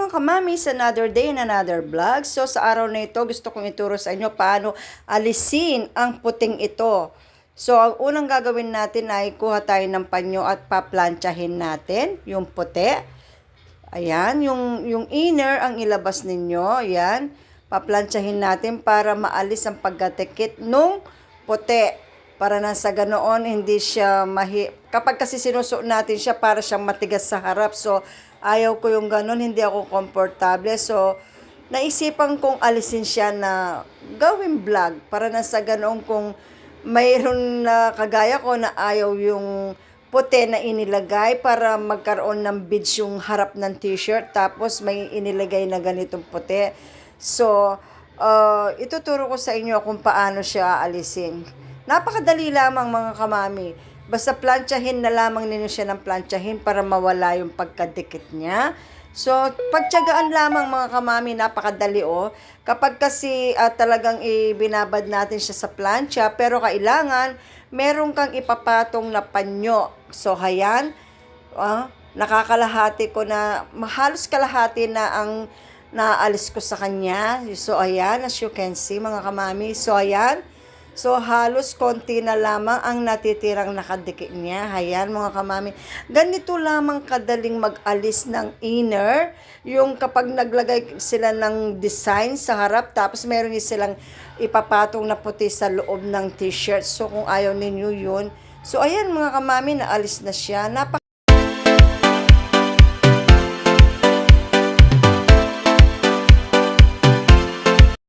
mga kamamis, another day and another vlog. So sa araw na ito, gusto kong ituro sa inyo paano alisin ang puting ito. So ang unang gagawin natin ay kuha tayo ng panyo at paplantsahin natin yung puti. Ayan, yung inner ang ilabas ninyo. Ayan, paplantsahin natin para maalis ang pagkatikit nung puti. Para na sa ganoon, hindi siya kapag kasi sinusuot natin siya, para siyang matigas sa harap. So, ayaw ko yung ganon, hindi ako komportable. So, naisipan kong alisin siya na gawing vlog. Para na sa ganoon, kung mayroon na kagaya ko na ayaw yung puti na inilagay, para magkaroon ng beads yung harap ng t-shirt, tapos may inilagay na ganitong puti. So, ituturo ko sa inyo kung paano siya alisin. Napakadali lamang mga kamami. Basta plantsahin na lamang ninyo siya ng plantsahin para mawala yung pagkadikit niya. So, pagtiyagaan lamang mga kamami, napakadali oh. Kapag kasi talagang ibinabad natin siya sa plancha, pero kailangan meron kang ipapatong na panyo. So, hayan, nakakalahati ko na, halos kalahati na ang naalis ko sa kanya. So, ayan, as you can see mga kamami. So, ayan. So, halos konti na lamang ang natitirang nakadikit niya. Ayan, mga kamami. Ganito lamang kadaling mag-alis ng inner. Yung kapag naglagay sila ng design sa harap, tapos meron silang ipapatong na puti sa loob ng t-shirt. So, kung ayaw ninyo yun. So, ayan mga kamami, naalis na siya.